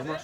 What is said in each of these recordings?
Znaš?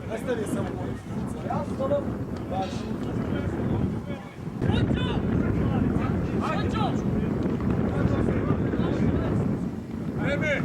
Nastavi samo politica. Ja stolo. Baš. Anđo! Vreme!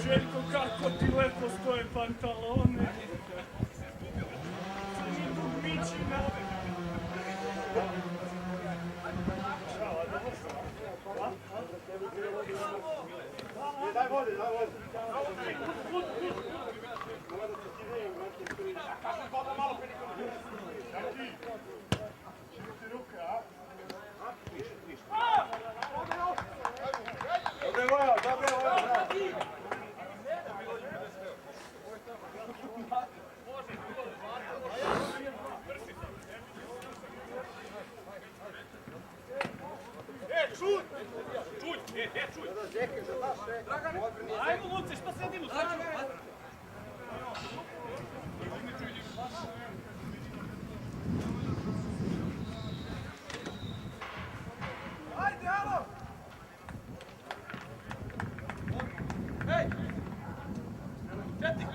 Željko, kako ti lepo stoje pantalone. Crni dugmićina. Daj vodi, daj vodi. Voda malo prije. Ti ruke, a? Dobre voja, dobre voja. Čuj! Ajmo, Luce, šta sedimo? Ajde, alo! Hej! Četnik!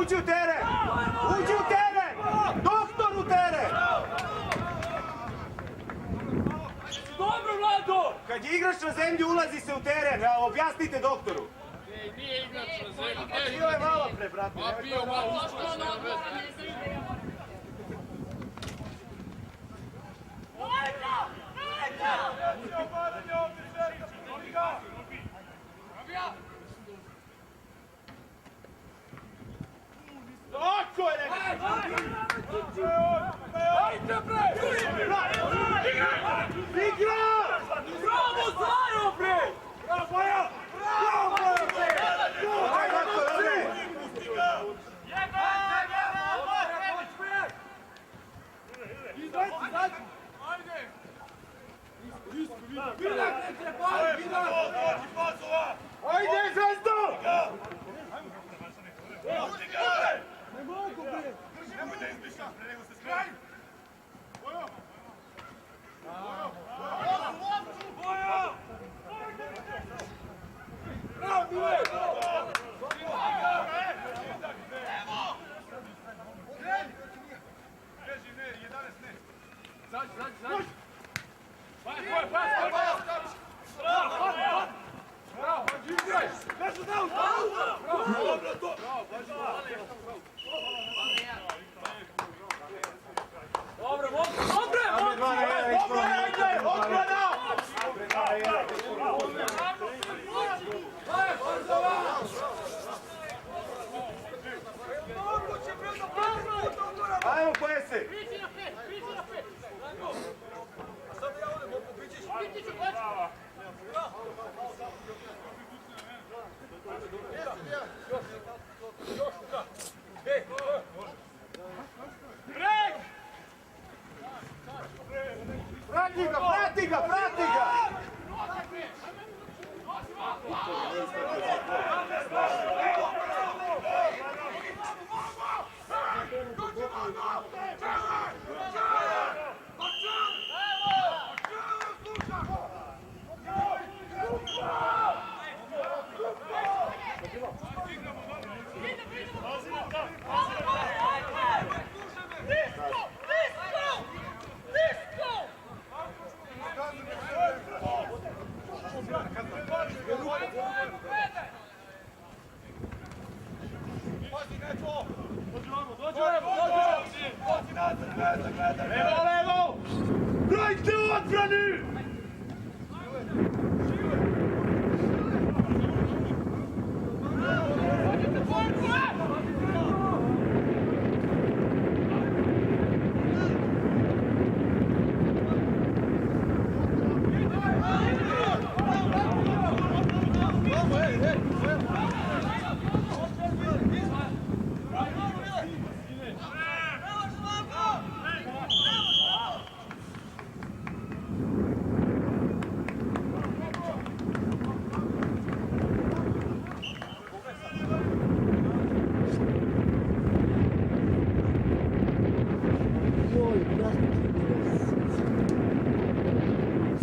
Uđi u teren! Uđi u teren! Doktor u teren! Dobro, Vlado! Kad je igrač na zemlji, ulazi se u teren. Objasnite doktoru. Nije igrač na zemlji. Bio je malo pre, brate. A bio malo Tako je rekao! Ajde, bre! Igra! Bravo, Zajo, bre! Bravo, Boja! Bravo, Boja, bre! Ajde, doktor, bre! Ajde, Zvezdo! Ne mogu, bre! Nemojte izmišljati, pre nego se skrajim! Bojo! Bojo! Bravo, Mile! Beži, ne, 11 ne. Zađi. Bravo, igraj! Beži, down! Dobro, to! Dobro, Ajmo, Pojesi! Prati ga! Levo! Brojte u odbrani!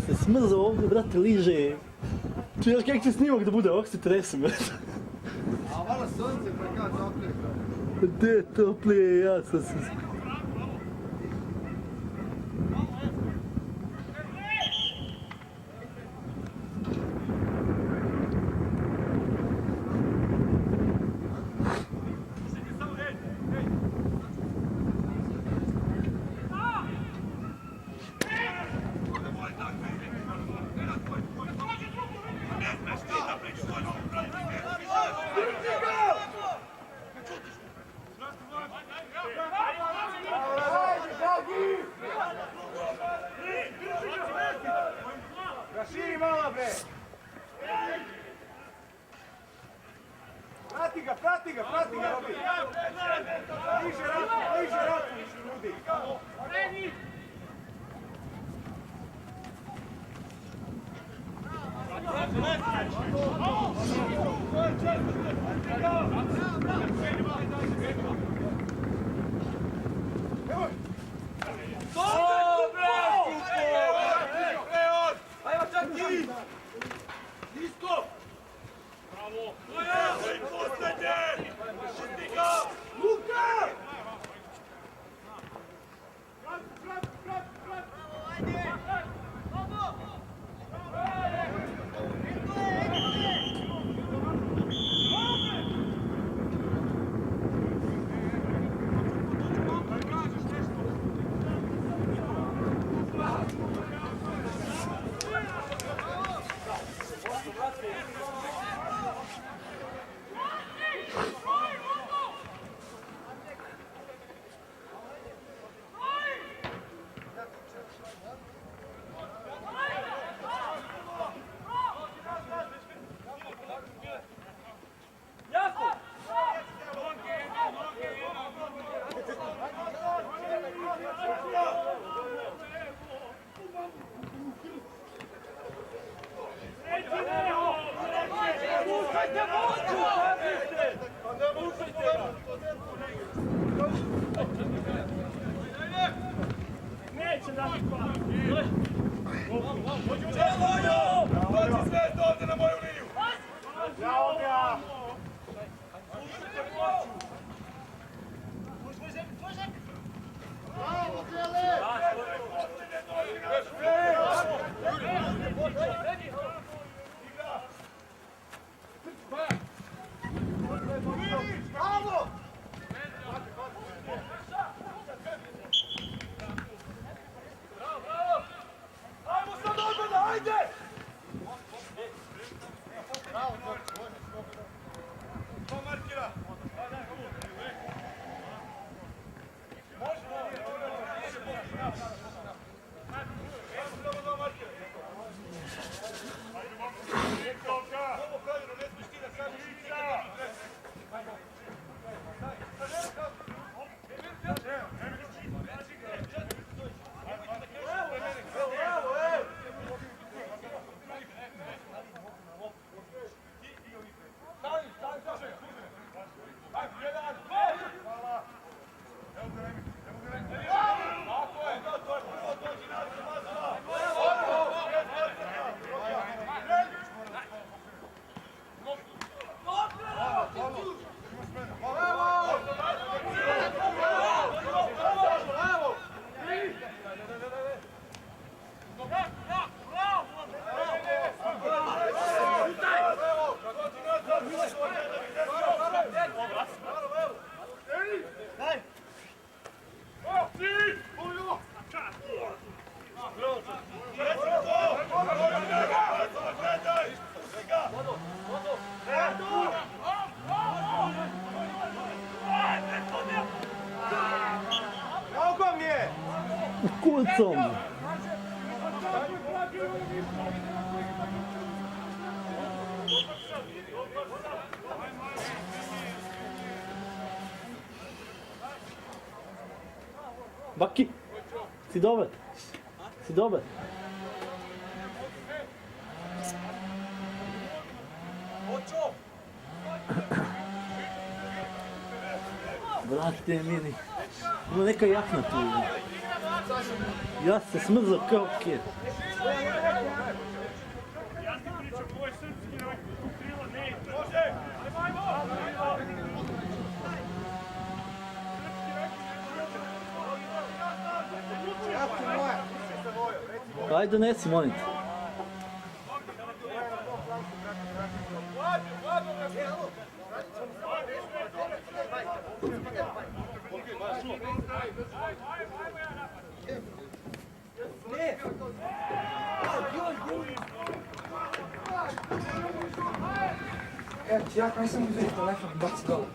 Se smrzao ovdje, brate, liže. Čuješ kak će snimak da bude, ovak se tresem, brate. A malo sunce preka toplije. Gdje je toplije, ja sam se... Raširi malo, bre! Prati ga, Robi! Bliže raku, ljudi! Bravo! Bravo! Neće dati hvala. Dođi Zvezda ovdje na moju liniju! Bravo ga! Bravo! Ajmo sad odmah, ajde! Ko markira? Kucom! Baki! Si dobar? Si dobar? Brate mili, ima neka jakna tu. Ja se smrzao kao kjer. Ja ti pričam, tvoj srpski na tu krilo ne ide. Može! Ajde donesi, molim te. Ja nisam uzeti telefon, baci dole.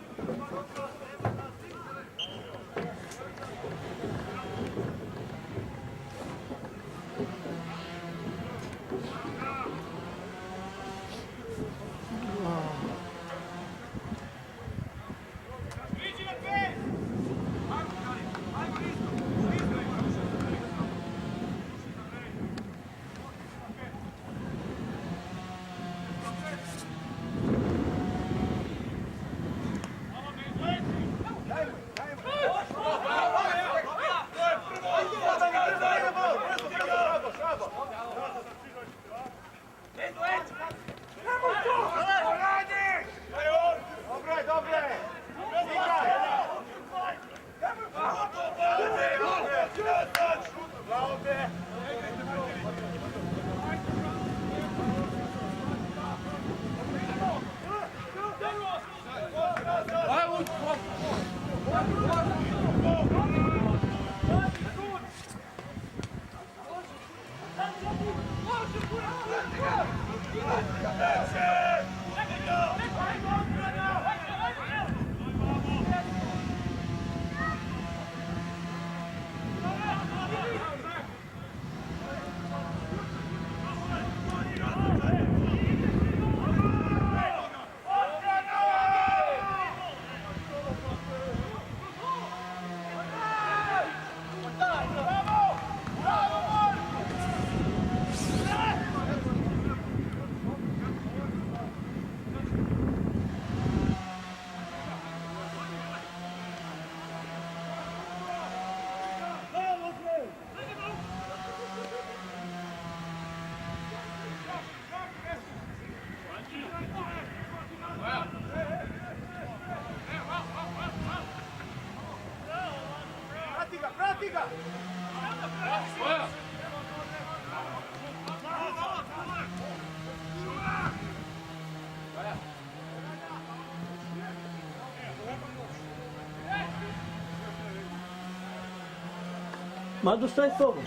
Madu, šta je s tobom?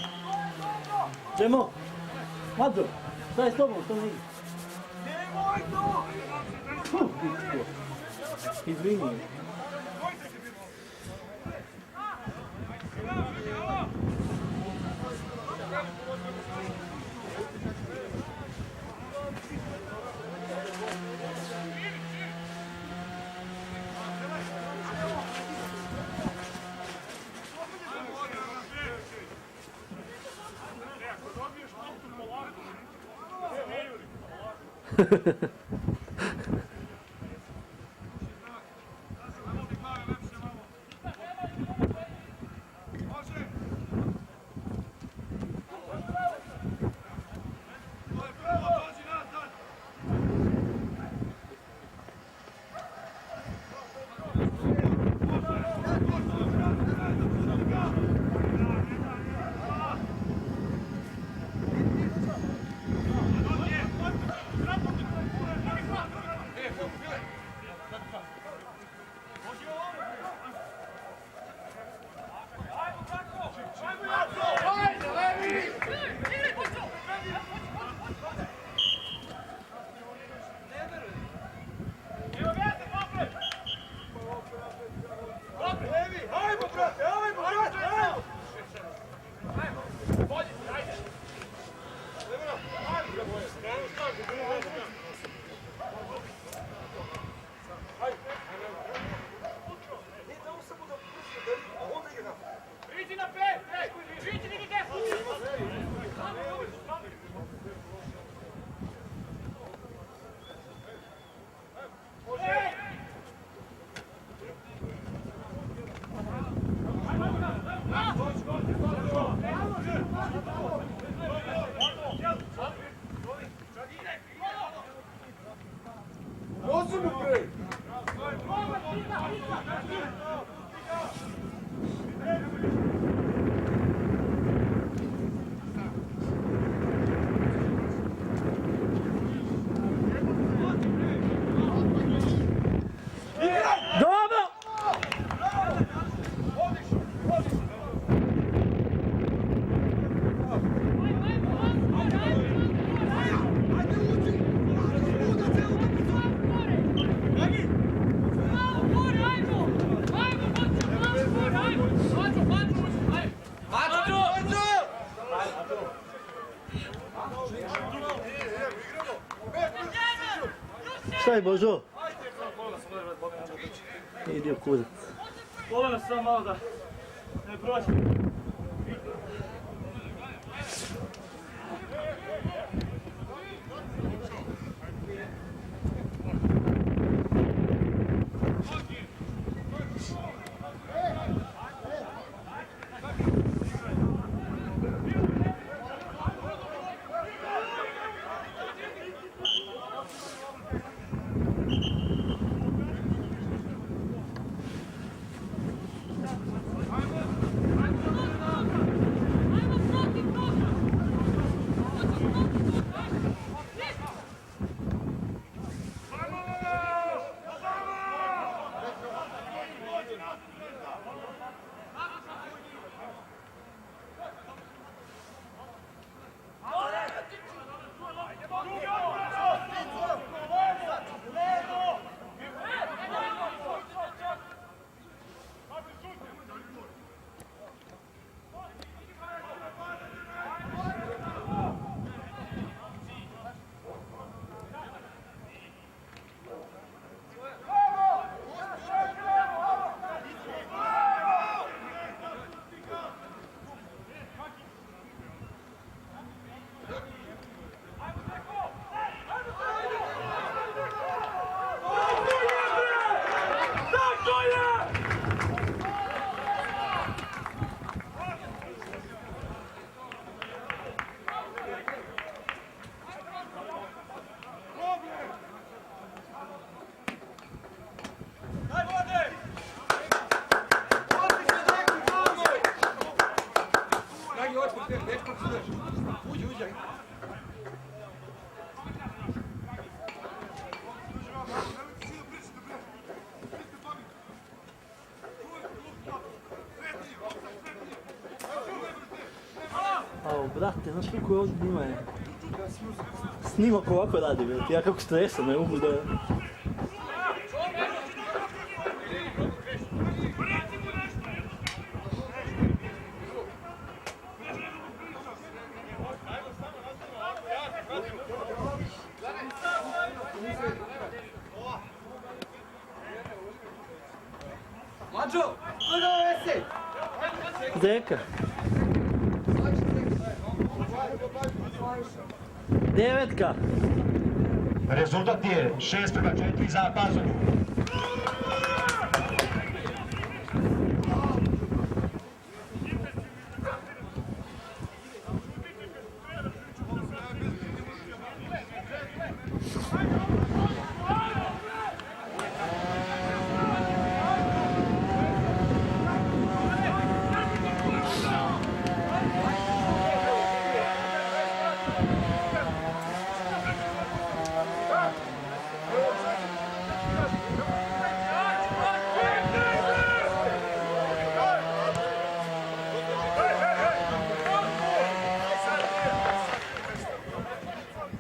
Džemo, Madu, šta je s tobom? To nije. Nemoj to! Izvini. Šta je Božo? Idi u kurac. Volim nas samo malo da ne proći. Ajmo! Brate, znaš kako je ovdje njima je? Snimak ovako radi, brate. Ja kako stresam, ne mogu da... Mađo, gledaj Vesi! Zeka. 9. Rezultat je 6:4 za Pazovu.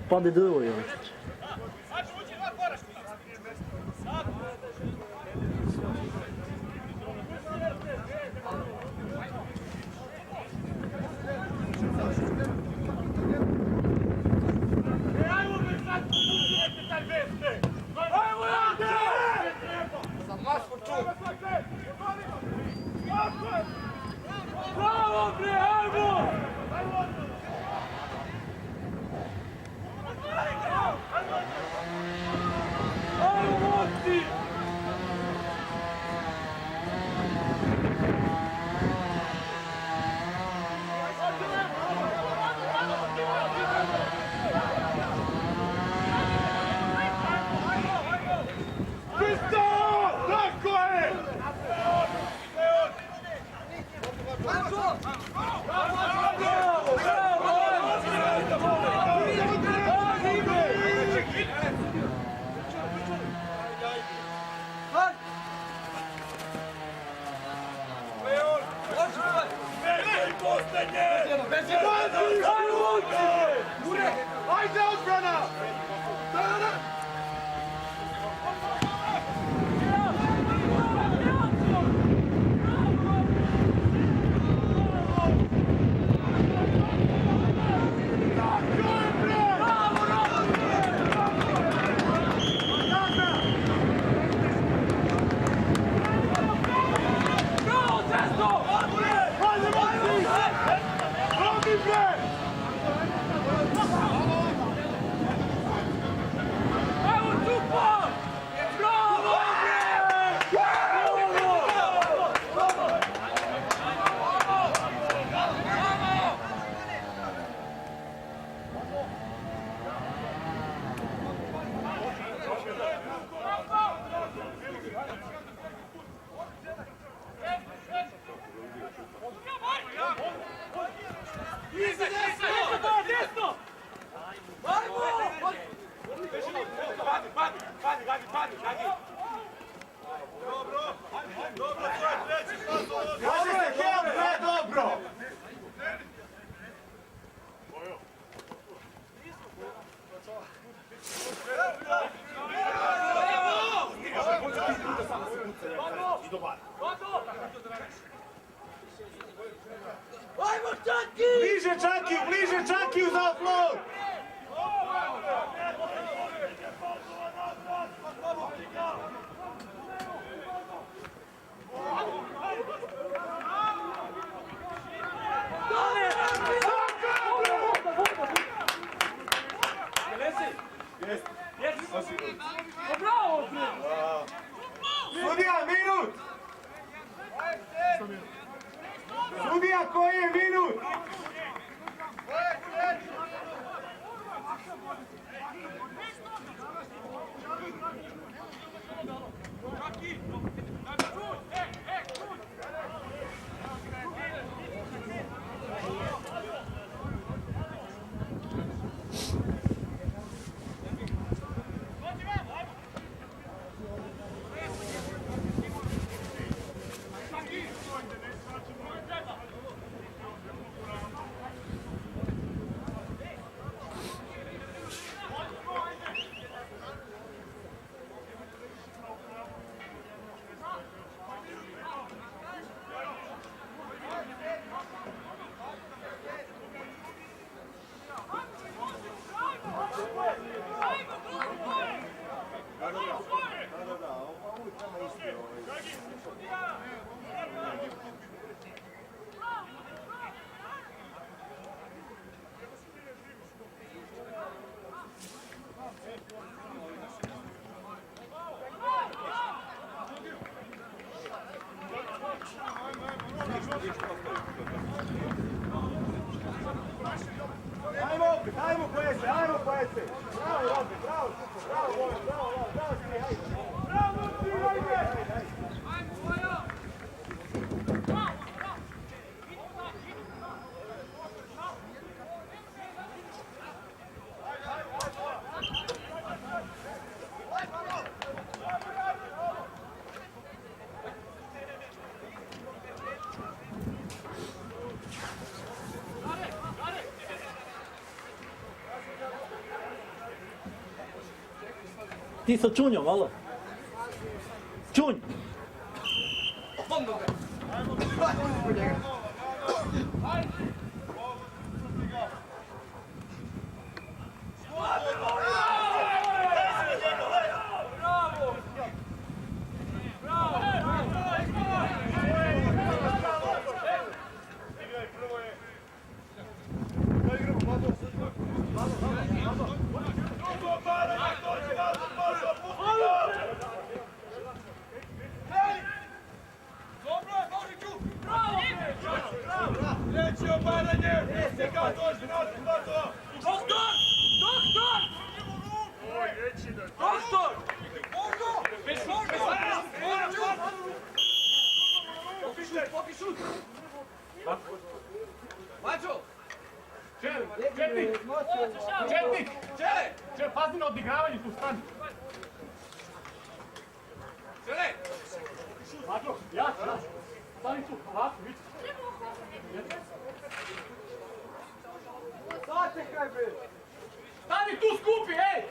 Pade drvo je. Bravo, bre, ajmo! Ajmo, moci! Čisto! Tako je! Ajde odbrana! Bliže Čakiju za offload! Sudija, minut! Ti sa Čunjom, alo? Čunj! Treći obaranje! Stika, dođi nazad, Bato! Doktor! Doktor! Oj, reći da... Doktor! Bez šorta! Poki šut! Mačo! Četnik! Čele, pazi na odigravanje tu, stani. Čele! Mato, ja. Stani tu, ovako, vidi. Sad te kaj bre! Stani tu skupi, ej!